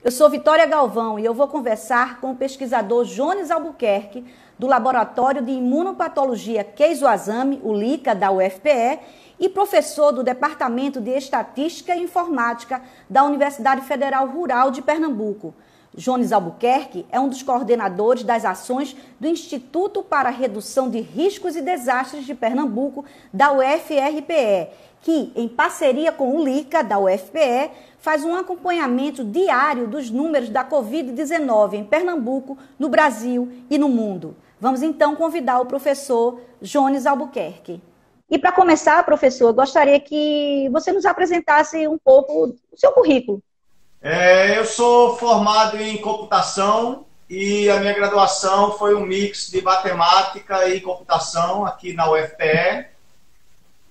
Eu sou Vitória Galvão e eu vou conversar com o pesquisador Jones Albuquerque, do Laboratório de Imunopatologia Keizo Azami, o LICA, da UFPE, e professor do Departamento de Estatística e Informática da Universidade Federal Rural de Pernambuco. Jones Albuquerque é um dos coordenadores das ações do Instituto para a Redução de Riscos e Desastres de Pernambuco, da UFRPE, que, em parceria com o LICA, da UFPE, faz um acompanhamento diário dos números da Covid-19 em Pernambuco, no Brasil e no mundo. Vamos então convidar o professor Jones Albuquerque. E para começar, professor, eu gostaria que você nos apresentasse um pouco o seu currículo. Eu sou formado em computação e a minha graduação foi um mix de matemática e computação aqui na UFPE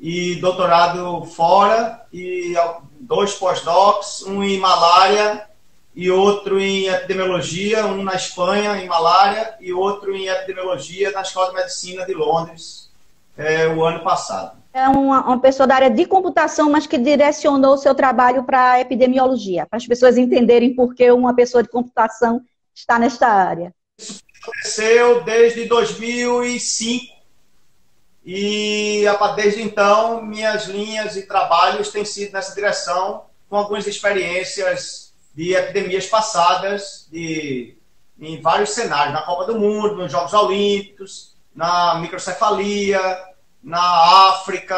e doutorado fora e 2 pós-docs, um em malária e outro em epidemiologia, um na Espanha em malária e outro em epidemiologia na Escola de Medicina de Londres o ano passado. É uma pessoa da área de computação, mas que direcionou o seu trabalho para a epidemiologia, para as pessoas entenderem por que uma pessoa de computação está nesta área. Isso aconteceu desde 2005 e desde então minhas linhas e trabalhos têm sido nessa direção, com algumas experiências de epidemias passadas em vários cenários, na Copa do Mundo, nos Jogos Olímpicos, na microcefalia, na África,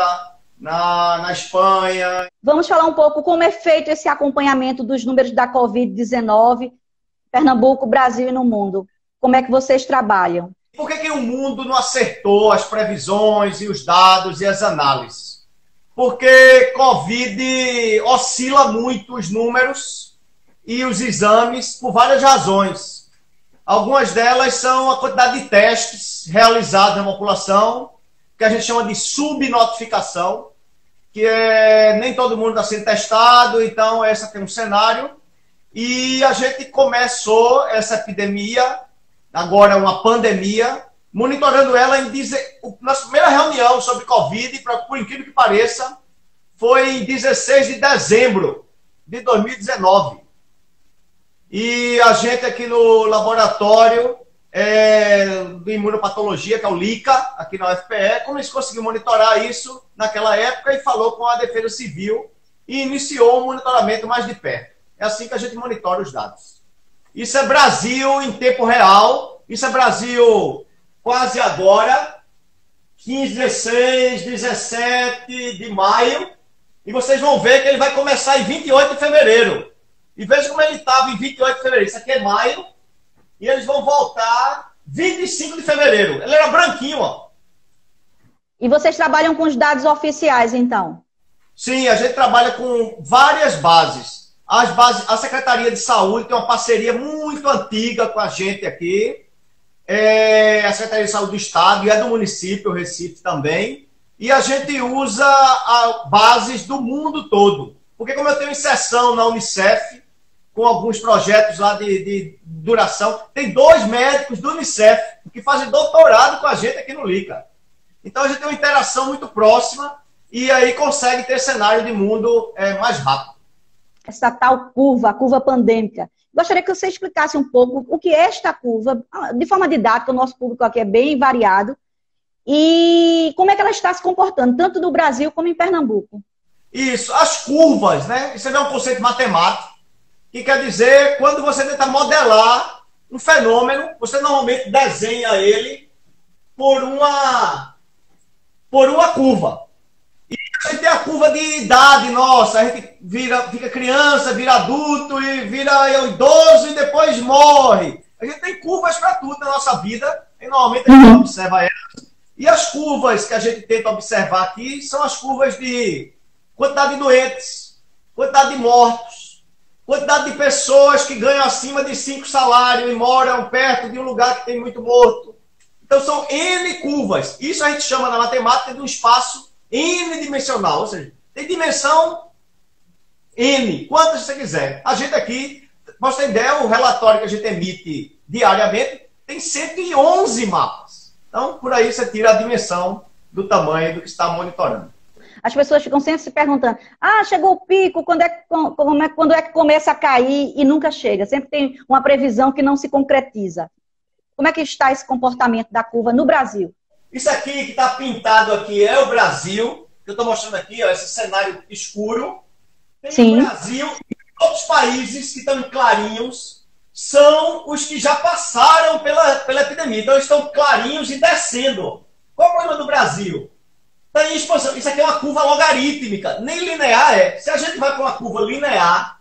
na Espanha. Vamos falar um pouco como é feito esse acompanhamento dos números da Covid-19, Pernambuco, Brasil e no mundo. Como é que vocês trabalham? Por que o mundo não acertou as previsões e os dados e as análises? Porque Covid oscila muito os números e os exames por várias razões. Algumas delas são a quantidade de testes realizados na população, que a gente chama de subnotificação, que nem todo mundo está sendo testado, então essa tem um cenário. E a gente começou essa epidemia, agora uma pandemia, monitorando ela nossa primeira reunião sobre Covid, por incrível que pareça, foi em 16 de dezembro de 2019. E a gente aqui no laboratório de imunopatologia, que é o LICA, aqui na UFPE, conseguiu monitorar isso naquela época e falou com a Defesa Civil e iniciou um monitoramento mais de perto. É assim que a gente monitora os dados. Isso é Brasil em tempo real, isso é Brasil quase agora, 15, 16, 17 de maio, e vocês vão ver que ele vai começar em 28 de fevereiro. E veja como ele estava em 28 de fevereiro. Isso aqui é maio. E eles vão voltar 25 de fevereiro. Ele era branquinho, ó. E vocês trabalham com os dados oficiais, então? Sim, a gente trabalha com várias bases. A Secretaria de Saúde tem uma parceria muito antiga com a gente aqui. A Secretaria de Saúde do Estado e a do município, o Recife também. E a gente usa bases do mundo todo. Porque como eu tenho inserção na Unicef, com alguns projetos lá de duração. Tem 2 médicos do Unicef que fazem doutorado com a gente aqui no LICA. Então a gente tem uma interação muito próxima e aí consegue ter cenário de mundo mais rápido. Essa tal curva, a curva pandêmica. Gostaria que você explicasse um pouco o que é esta curva, de forma didática, o nosso público aqui é bem variado, e como é que ela está se comportando, tanto no Brasil como em Pernambuco. Isso, as curvas, né? Isso é um conceito matemático, que quer dizer, quando você tenta modelar um fenômeno, você normalmente desenha ele por uma curva. E a gente tem a curva de idade nossa, a gente fica criança, vira adulto, e vira idoso e depois morre. A gente tem curvas para tudo na nossa vida, e normalmente a gente observa elas. E as curvas que a gente tenta observar aqui são as curvas de quantidade de doentes, quantidade de mortos, quantidade de pessoas que ganham acima de 5 salários e moram perto de um lugar que tem muito morto. Então são N curvas. Isso a gente chama na matemática de um espaço N-dimensional. Ou seja, tem dimensão N, quantas você quiser. A gente aqui, para você ter ideia, o relatório que a gente emite diariamente tem 111 mapas. Então, por aí você tira a dimensão do tamanho do que está monitorando. As pessoas ficam sempre se perguntando, chegou o pico, quando é que começa a cair e nunca chega? Sempre tem uma previsão que não se concretiza. Como é que está esse comportamento da curva no Brasil? Isso aqui que está pintado aqui é o Brasil, que eu estou mostrando aqui, ó, esse cenário escuro. Tem Sim. o Brasil e outros países que estão em clarinhos são os que já passaram pela epidemia. Então, eles estão clarinhos e descendo. Qual é o problema do Brasil? Está em expansão. Isso aqui é uma curva logarítmica, nem linear é. Se a gente vai para uma curva linear,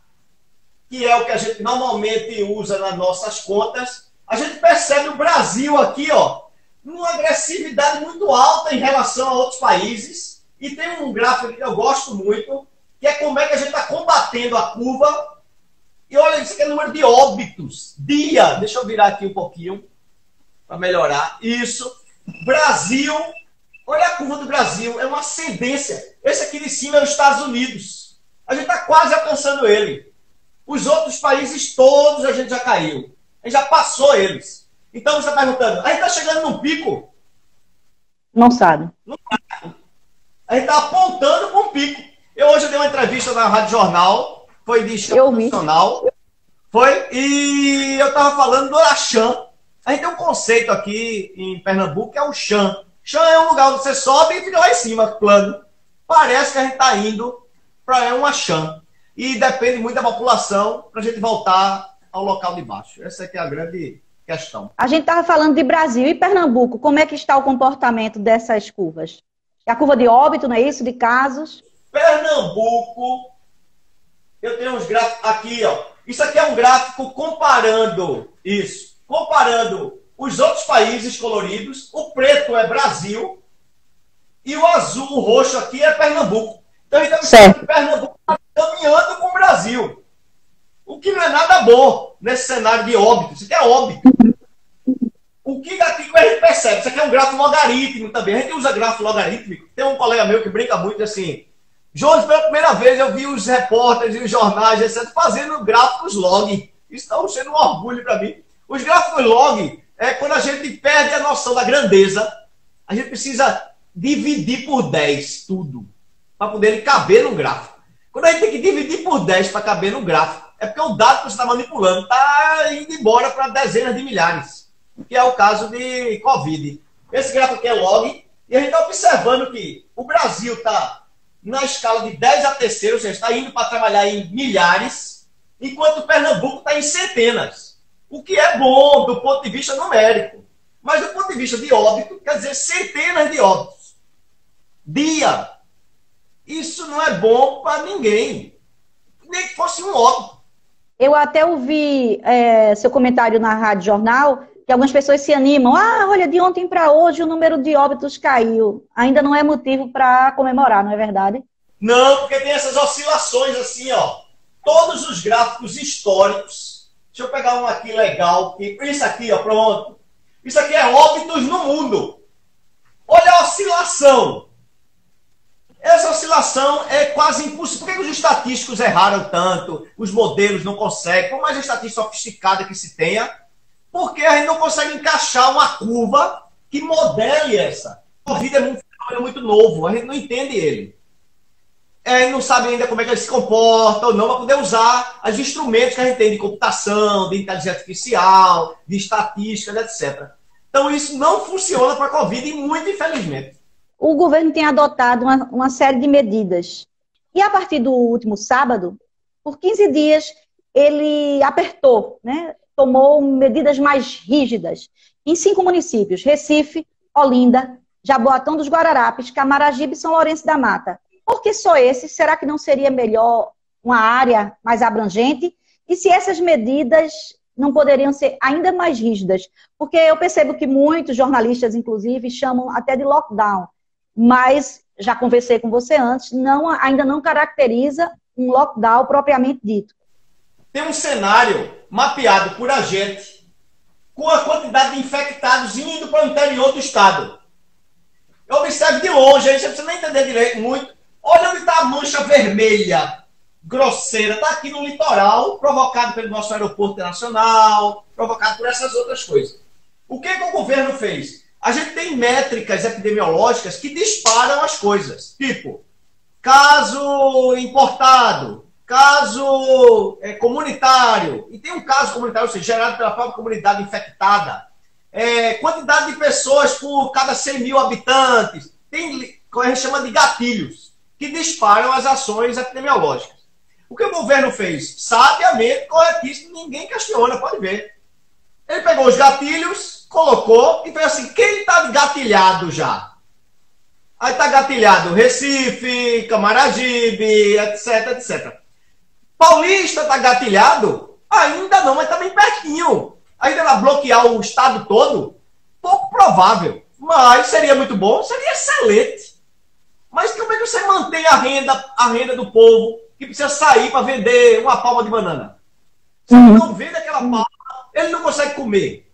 que é o que a gente normalmente usa nas nossas contas, a gente percebe o Brasil aqui, ó, numa agressividade muito alta em relação a outros países. E tem um gráfico que eu gosto muito, que é como é que a gente está combatendo a curva. E olha, isso aqui é o número de óbitos. Dia. Deixa eu virar aqui um pouquinho para melhorar. Isso. Brasil. Olha a curva do Brasil. É uma ascendência. Esse aqui de cima é os Estados Unidos. A gente está quase alcançando ele. Os outros países todos a gente já caiu. A gente já passou eles. Então você está perguntando, a gente está chegando num pico? Não sabe. A gente está apontando para um pico. Hoje eu dei uma entrevista na Rádio Jornal, foi de Chão Nacional, foi, e eu estava falando do Araxã. A gente tem um conceito aqui em Pernambuco que é o chã. Chã é um lugar onde você sobe e fica lá em cima, plano. Parece que a gente está indo para uma chã. E depende muito da população para a gente voltar ao local de baixo. Essa é que é a grande questão. A gente estava falando de Brasil e Pernambuco. Como é que está o comportamento dessas curvas? É a curva de óbito, não é isso? De casos? Pernambuco, eu tenho uns gráficos aqui, ó. Isso aqui é um gráfico comparando isso. Comparando os outros países coloridos. O preto é Brasil e o azul, o roxo aqui é Pernambuco. Então a gente está vendo que Pernambuco está caminhando com o Brasil. O que não é nada bom nesse cenário de óbito. Isso aqui é óbito. O que aqui a gente percebe? Isso aqui é um gráfico logarítmico também. A gente usa gráfico logarítmico. Tem um colega meu que brinca muito assim. Jones, pela primeira vez eu vi os repórteres e os jornais, etc., fazendo gráficos log. Isso está sendo um orgulho para mim. Os gráficos log é quando a gente perde a noção da grandeza. A gente precisa dividir por 10 tudo, para poder caber no gráfico. Quando a gente tem que dividir por 10 para caber no gráfico, é porque o dado que você está manipulando está indo embora para dezenas de milhares, que é o caso de Covid. Esse gráfico aqui é log, e a gente está observando que o Brasil está na escala de 10 a terceiro, ou seja, está indo para trabalhar em milhares, enquanto o Pernambuco está em centenas. O que é bom do ponto de vista numérico. Mas do ponto de vista de óbito, quer dizer centenas de óbitos. Dia. Isso não é bom para ninguém. Nem que fosse um óbito. Eu até ouvi seu comentário na Rádio Jornal, que algumas pessoas se animam. Olha, de ontem para hoje o número de óbitos caiu. Ainda não é motivo para comemorar, não é verdade? Não, porque tem essas oscilações assim, ó. Todos os gráficos históricos. Deixa eu pegar um aqui legal. Isso aqui, ó, pronto. Isso aqui é óbitos no mundo. Olha a oscilação. Essa oscilação é quase impossível. Por que os estatísticos erraram tanto? Os modelos não conseguem. Por mais estatística sofisticada que se tenha, porque a gente não consegue encaixar uma curva que modele essa. A vida é muito novo, a gente não entende ele. A gente não sabe ainda como é que ele se comporta ou não, para poder usar os instrumentos que a gente tem de computação, de inteligência artificial, de estatística, etc. Então isso não funciona para a Covid e muito infelizmente. O governo tem adotado uma série de medidas. E a partir do último sábado, por 15 dias, ele apertou, né? Tomou medidas mais rígidas em 5 municípios: Recife, Olinda, Jaboatão dos Guararapes, Camaragibe e São Lourenço da Mata. Por que só esses? Será que não seria melhor uma área mais abrangente? E se essas medidas não poderiam ser ainda mais rígidas? Porque eu percebo que muitos jornalistas, inclusive, chamam até de lockdown. Mas, já conversei com você antes, ainda não caracteriza um lockdown propriamente dito. Tem um cenário mapeado por a gente com a quantidade de infectados indo para o interior do estado. Eu observo de longe, aí você não precisa nem entender direito muito. Olha onde está a mancha vermelha, grosseira. Está aqui no litoral, provocado pelo nosso aeroporto internacional, provocado por essas outras coisas. O que o governo fez? A gente tem métricas epidemiológicas que disparam as coisas. Tipo, caso importado, caso comunitário, e tem um caso comunitário, ou seja, gerado pela própria comunidade infectada, quantidade de pessoas por cada 100 mil habitantes, tem o que a gente chama de gatilhos, que disparam as ações epidemiológicas. O que o governo fez? Sabiamente, corretíssimo, ninguém questiona, pode ver. Ele pegou os gatilhos, colocou e fez assim, quem está gatilhado já? Aí está gatilhado Recife, Camaragibe, etc, etc. Paulista está gatilhado? Ainda não, mas está bem pertinho. Ainda vai bloquear o estado todo? Pouco provável. Mas seria muito bom, seria excelente. Mas como é que você mantém a renda do povo que precisa sair para vender uma palma de banana? Se ele não vende aquela palma, ele não consegue comer.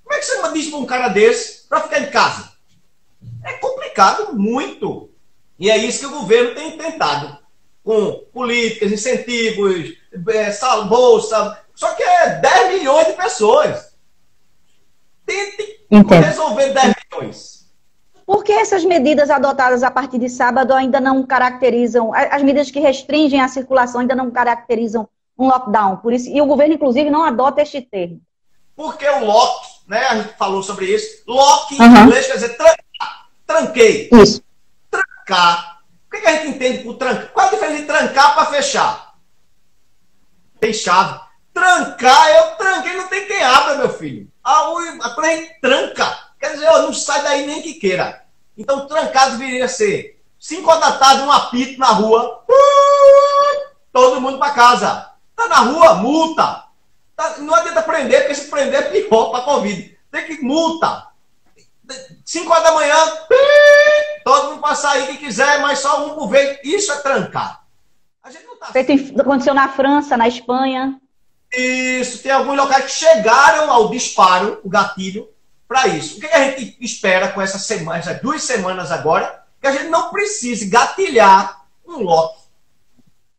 Como é que você diz para um cara desse para ficar em casa? É complicado muito. E é isso que o governo tem tentado. Com políticas, incentivos, bolsa. Só que é 10 milhões de pessoas. Tente resolver 10 milhões. Por que essas medidas adotadas a partir de sábado ainda não caracterizam, as medidas que restringem a circulação ainda não caracterizam um lockdown? Por isso, e o governo, inclusive, não adota este termo. Porque o lock, né? A gente falou sobre isso. Lock em inglês quer dizer trancar. Tranquei. Isso. Trancar. O que a gente entende por trancar? Qual a diferença de trancar para fechar? Tem chave. Trancar, eu tranquei, não tem quem abra, meu filho. Quando a gente tranca, quer dizer, não sai daí nem que queira. Então, trancado deveria ser 5 horas da tarde, um apito na rua. Todo mundo para casa. Tá na rua, multa. Não adianta prender, porque se prender é pior para a Covid. Tem que multa. 5 horas da manhã, todo mundo para sair que quiser, mas só um por vez. Isso é trancar. A gente não tá aconteceu na França, na Espanha. Isso, tem alguns locais que chegaram ao disparo, o gatilho, para isso. O que a gente espera com essas 2 semanas agora? Que a gente não precise gatilhar um lock.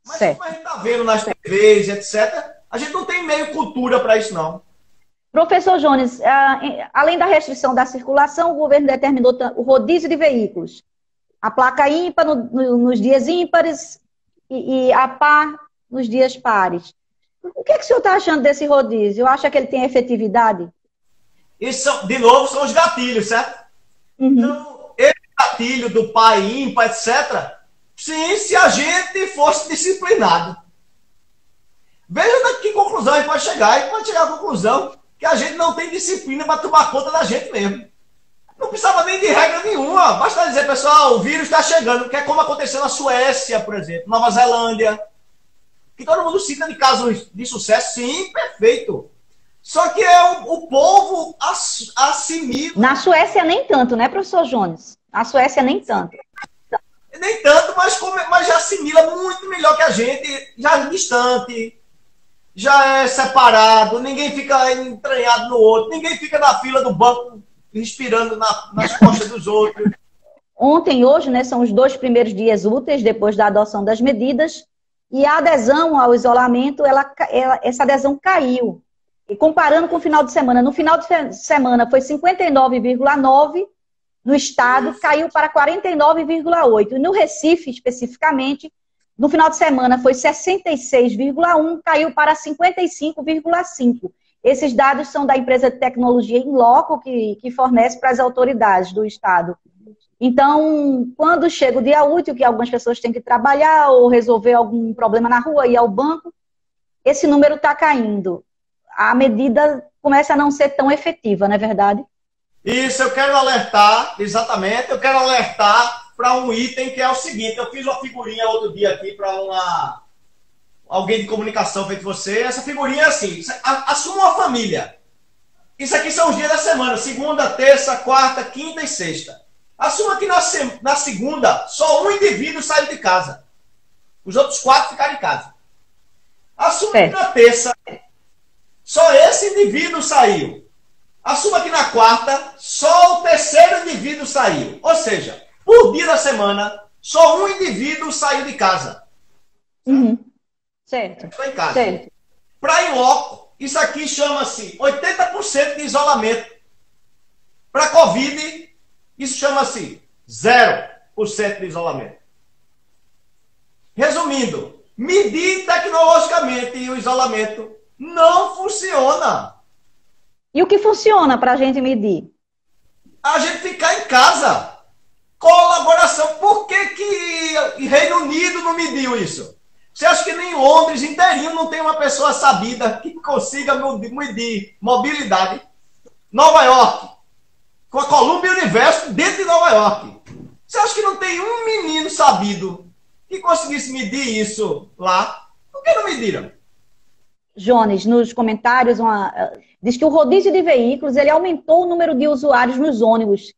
Mas como a gente está vendo nas TVs, etc., a gente não tem meio cultura para isso, não. Professor Jones, além da restrição da circulação, o governo determinou o rodízio de veículos. A placa ímpar nos dias ímpares e a par nos dias pares. O que o senhor está achando desse rodízio? Acha que ele tem efetividade? Isso, de novo, são os gatilhos, certo? Então, esse gatilho do par e ímpar, etc., sim, se a gente fosse disciplinado. Veja daqui que conclusão a gente pode chegar. A gente pode chegar à conclusão que a gente não tem disciplina para tomar conta da gente mesmo. Não precisava nem de regra nenhuma. Basta dizer, pessoal, o vírus está chegando, que é como aconteceu na Suécia, por exemplo, Nova Zelândia, que todo mundo cita de casos de sucesso. Sim, perfeito. Só que o povo assimila. Na Suécia nem tanto, né, professor Jones? Na Suécia nem tanto. Nem tanto, mas já assimila muito melhor que a gente, já é distante, já é separado, ninguém fica entranhado no outro, ninguém fica na fila do banco respirando nas costas dos outros. Ontem e hoje, né, são os 2 primeiros dias úteis depois da adoção das medidas, e a adesão ao isolamento, essa adesão caiu. E comparando com o final de semana, no final de semana foi 59,9%, no estado caiu para 49,8%. E no Recife, especificamente, no final de semana foi 66,1%, caiu para 55,5%. Esses dados são da empresa de tecnologia Inloco, que fornece para as autoridades do estado. Então, quando chega o dia útil, que algumas pessoas têm que trabalhar ou resolver algum problema na rua, ir ao banco, esse número está caindo. A medida começa a não ser tão efetiva, não é verdade? Isso, eu quero alertar, exatamente, eu quero alertar para um item que é o seguinte. Eu fiz uma figurinha outro dia aqui para alguém de comunicação feito você. Essa figurinha é assim, assuma uma família. Isso aqui são os dias da semana, segunda, terça, quarta, quinta e sexta. Assuma que na segunda só um indivíduo saiu de casa. Os outros 4 ficaram em casa. Assuma que na terça só esse indivíduo saiu. Assuma que na quarta só o terceiro indivíduo saiu. Ou seja, por dia da semana, só um indivíduo saiu de casa. Certo. Estou em casa. Para in loco, isso aqui chama-se 80% de isolamento. Para Covid, isso chama-se 0% de isolamento. Resumindo, medir tecnologicamente o isolamento não funciona. E o que funciona para a gente medir? A gente ficar em casa. Colaboração. Por que Reino Unido não mediu isso? Você acha que nem Londres inteirinho não tem uma pessoa sabida que consiga medir mobilidade? Nova York, com a Columbia University dentro de Nova York. Você acha que não tem um menino sabido que conseguisse medir isso lá? Por que não mediram? Jones, nos comentários, diz que o rodízio de veículos ele aumentou o número de usuários nos ônibus.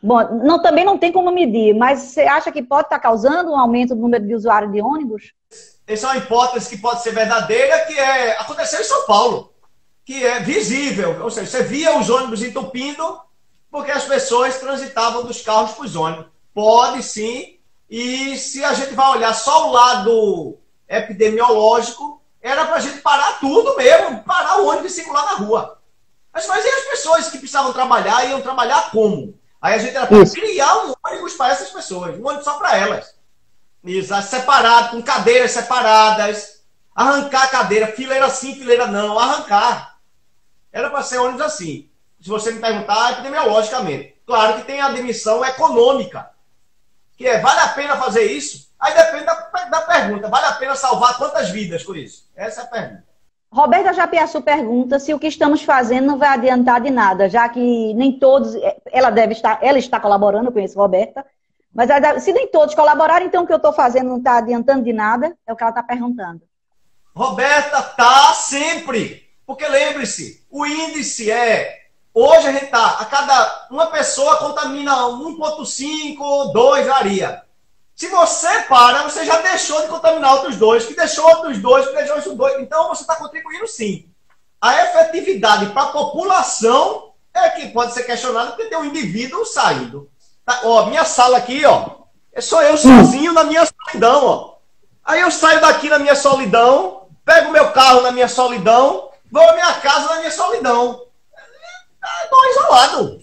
Bom, também não tem como medir, mas você acha que pode estar causando um aumento do número de usuários de ônibus? Essa é uma hipótese que pode ser verdadeira, aconteceu em São Paulo, que é visível, ou seja, você via os ônibus entupindo porque as pessoas transitavam dos carros para os ônibus. Pode sim, e se a gente vai olhar só o lado epidemiológico, era para a gente parar tudo mesmo, parar o ônibus e circular na rua. Mas e as pessoas que precisavam trabalhar, iam trabalhar como? Aí a gente era para criar um ônibus para essas pessoas, um ônibus só para elas. Isso, separado, com cadeiras separadas, arrancar a cadeira, fileira sim, fileira não, arrancar. Era para ser ônibus assim. Se você me perguntar, epidemiologicamente. Claro que tem a dimensão econômica, que vale a pena fazer isso? Aí depende da pergunta, vale a pena salvar quantas vidas com isso? Essa é a pergunta. Roberta Japiaçu pergunta se o que estamos fazendo não vai adiantar de nada, já que nem todos, ela está colaborando, eu conheço Roberta, mas se nem todos colaborarem, então o que eu estou fazendo não está adiantando de nada, é o que ela está perguntando. Roberta, tá sempre, porque lembre-se, o índice hoje a gente uma pessoa contamina 1,5, 2 varia. Se você para, você já deixou de contaminar outros dois, que deixou outros dois, que deixou outros dois. Então, você está contribuindo sim. A efetividade para a população é que pode ser questionada porque tem um indivíduo saindo. Tá, ó, minha sala aqui, ó, é só eu sozinho na minha solidão, ó. Aí eu saio daqui na minha solidão, pego meu carro na minha solidão, vou à minha casa na minha solidão. Estou isolado.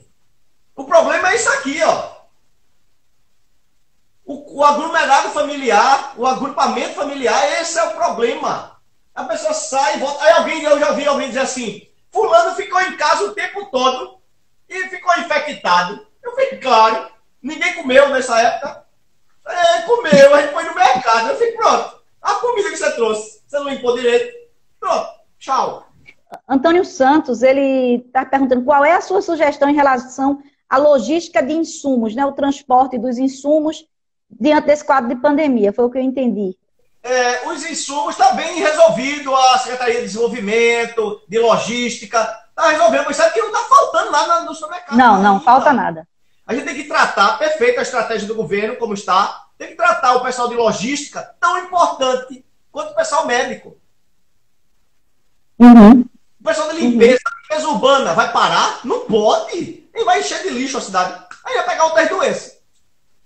O problema é isso aqui, ó. O aglomerado familiar, o agrupamento familiar, esse é o problema. A pessoa sai e volta. Aí eu já ouvi alguém dizer assim, fulano ficou em casa o tempo todo e ficou infectado. Eu fiquei claro, ninguém comeu nessa época. Comeu, a gente foi no mercado. Eu fiquei, pronto, a comida que você trouxe, você não limpou direito. Pronto, tchau. Antônio Santos, ele está perguntando qual é a sua sugestão em relação à logística de insumos, né? O transporte dos insumos diante desse quadro de pandemia, foi o que eu entendi. Os insumos está bem resolvido, a Secretaria de Desenvolvimento, de Logística, está resolvendo, mas sabe que não está faltando nada no supermercado. Não falta nada. A gente tem que tratar, perfeita a estratégia do governo, como está, tem que tratar o pessoal de logística tão importante quanto o pessoal médico. Uhum. O pessoal de limpeza, limpeza urbana, vai parar? Não pode. Nem vai encher de lixo a cidade. Aí vai pegar outras doenças.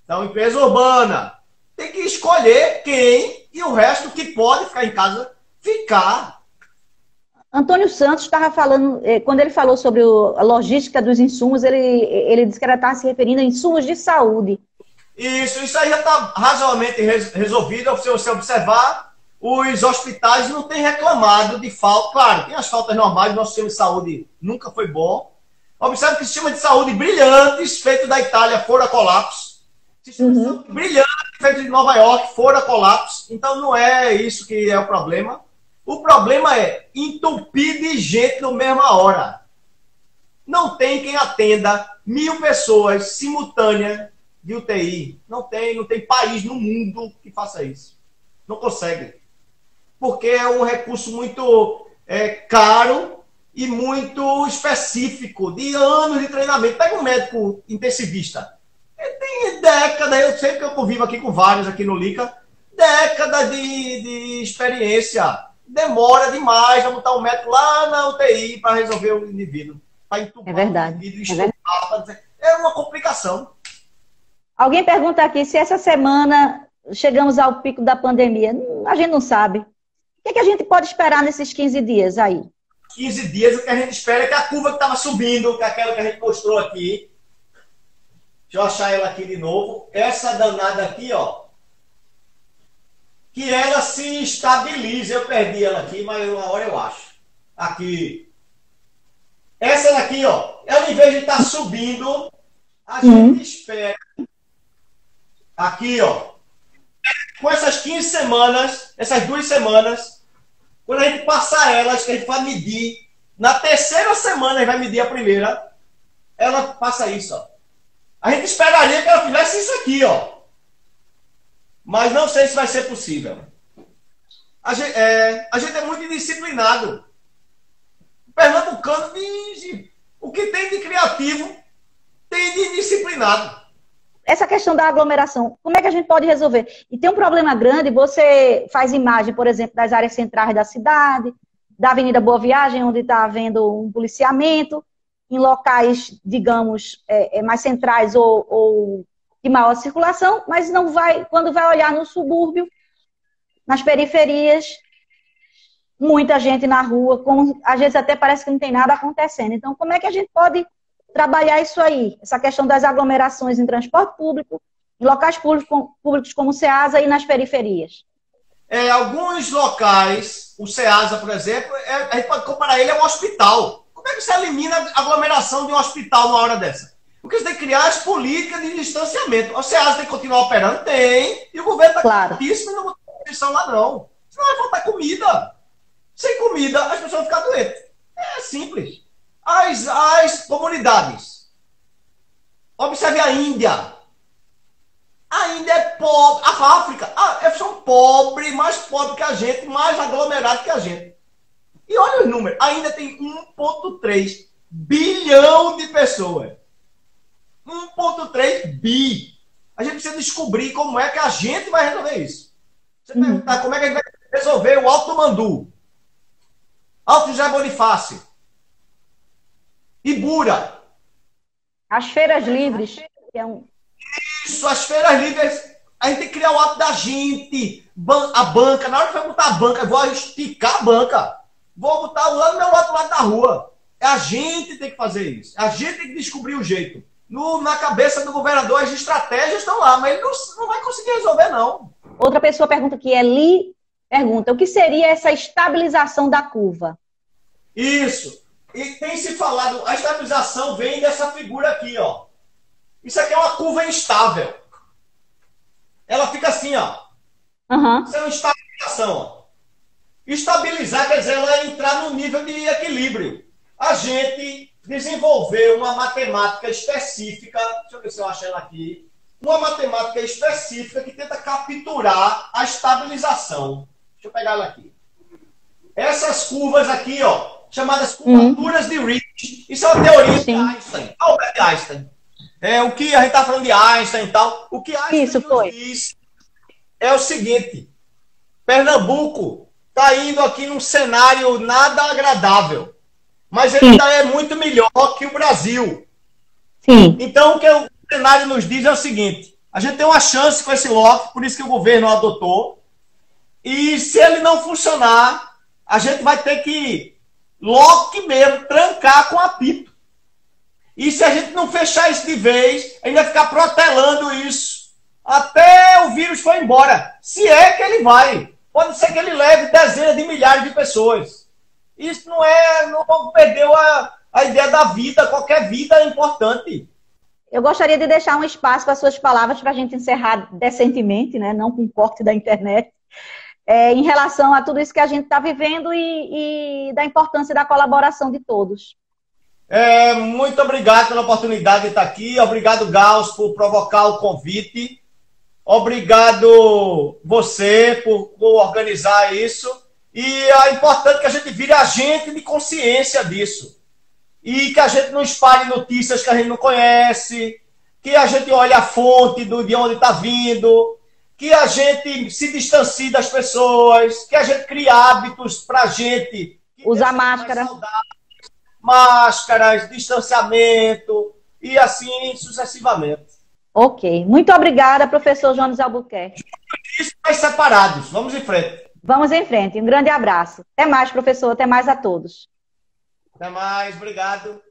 Então, limpeza urbana, tem que escolher quem e o resto que pode ficar em casa, ficar. Antônio Santos estava falando, quando ele falou sobre a logística dos insumos, ele disse que ela estava se referindo a insumos de saúde. Isso aí já está razoavelmente resolvido. Se você observar, os hospitais não têm reclamado de falta. Claro, tem as faltas normais, o nosso sistema de saúde nunca foi bom. Observe que o sistema de saúde brilhantes, feito da Itália, foram a colapso. Sistema de saúde brilhante, feito de Nova York, foram a colapso. Então não é isso que é o problema. O problema é entupir de gente na mesma hora. Não tem quem atenda 1.000 pessoas simultâneas de UTI. Não tem país no mundo que faça isso. Não consegue. Porque é um recurso muito caro e muito específico, de anos de treinamento. Pega um médico intensivista. Ele tem décadas, eu sei que eu convivo aqui com vários aqui no LICA, décadas de experiência. Demora demais para botar um médico lá na UTI para resolver o indivíduo. Para entubar é verdade. o indivíduo, é uma complicação. Alguém pergunta aqui se essa semana chegamos ao pico da pandemia. A gente não sabe. O que a gente pode esperar nesses 15 dias aí? 15 dias, o que a gente espera é que a curva que estava subindo, que é aquela que a gente mostrou aqui, deixa eu achar ela aqui de novo, essa danada aqui, ó, que ela se estabilize. Eu perdi ela aqui, mas uma hora eu acho. Aqui. Essa daqui, ó, ela em vez de estar subindo, a gente espera. Aqui, ó. Com essas 15 semanas, essas 2 semanas, quando a gente passar elas, que a gente vai medir, na terceira semana a gente vai medir a primeira, ela passa isso, ó. A gente esperaria que ela fizesse isso aqui, ó. Mas não sei se vai ser possível. A gente é muito indisciplinado. O pernambucano diz o que tem de criativo, tem de indisciplinado. Essa questão da aglomeração, como é que a gente pode resolver? E tem um problema grande, você faz imagem, por exemplo, das áreas centrais da cidade, da Avenida Boa Viagem, onde está havendo um policiamento, em locais, digamos, mais centrais ou de maior circulação, mas não vai, quando vai olhar no subúrbio, nas periferias, muita gente na rua, às vezes até parece que não tem nada acontecendo. Então, como é que a gente pode trabalhar isso aí? Essa questão das aglomerações em transporte público, em locais públicos como o Ceasa e nas periferias. Alguns locais, o Ceasa, por exemplo, a gente pode comparar ele a um hospital. Como é que você elimina a aglomeração de um hospital numa hora dessa? Porque você tem que criar as políticas de distanciamento. O Ceasa tem que continuar operando? Tem. E o governo está claro. isso, mas não vai ter restrição lá, não. Senão vai faltar comida. Sem comida, as pessoas vão ficar doentes. É simples. As comunidades. Observe a Índia. A Índia é pobre. A África. São pobres, mais pobres que a gente, mais aglomerados que a gente. E olha os números. A Índia tem 1,3 bilhão de pessoas. 1,3 bi. A gente precisa descobrir como é que a gente vai resolver isso. Você perguntar como é que a gente vai resolver o Alto do Mandu, Alto José Bonifácio, Ibura. As feiras livres. Isso, as feiras livres. A gente tem que criar o ato da gente. A banca. Na hora que vai botar a banca, eu vou esticar a banca. Vou botar lá no meu outro lado da rua. A gente tem que fazer isso. A gente tem que descobrir o jeito. Na cabeça do governador, as estratégias estão lá, mas ele não vai conseguir resolver, não. Outra pessoa pergunta aqui, Eli pergunta, o que seria essa estabilização da curva? Isso. E tem se falado, a estabilização vem dessa figura aqui, ó. Isso aqui é uma curva instável. Ela fica assim, ó. Isso é uma estabilização, ó. Estabilizar quer dizer ela entrar no nível de equilíbrio. A gente desenvolveu uma matemática específica, deixa eu ver se eu acho ela aqui, uma matemática específica que tenta capturar a estabilização. Deixa eu pegar ela aqui. Essas curvas aqui, ó, chamadas curvaturas de Ricci. Isso é uma teoria de Einstein, Albert Einstein. O que a gente está falando de Einstein e tal. O que Einstein nos diz é o seguinte: Pernambuco está indo aqui num cenário nada agradável. Mas ele ainda é muito melhor que o Brasil. Sim. Então, o que o cenário nos diz é o seguinte: a gente tem uma chance com esse lote, por isso que o governo adotou. E se ele não funcionar, a gente vai ter que, logo mesmo, trancar com apito. E se a gente não fechar isso de vez, ainda vai ficar protelando isso até o vírus for embora. Se é que ele vai. Pode ser que ele leve dezenas de milhares de pessoas. Isso não perdeu a ideia da vida. Qualquer vida é importante. Eu gostaria de deixar um espaço para suas palavras para a gente encerrar decentemente, né? Não com corte da internet, em relação a tudo isso que a gente está vivendo e da importância da colaboração de todos. Muito obrigado pela oportunidade de estar aqui. Obrigado, Gauss, por provocar o convite. Obrigado você por organizar isso. E é importante que a gente vire agente de consciência disso. E que a gente não espalhe notícias que a gente não conhece, que a gente olhe a fonte de onde está vindo, que a gente se distancie das pessoas, que a gente crie hábitos para a gente. Usar máscara. Máscaras, distanciamento e assim sucessivamente. Ok. Muito obrigada, professor Jones Albuquerque. Isso, mas separados. Vamos em frente. Vamos em frente. Um grande abraço. Até mais, professor. Até mais a todos. Até mais. Obrigado.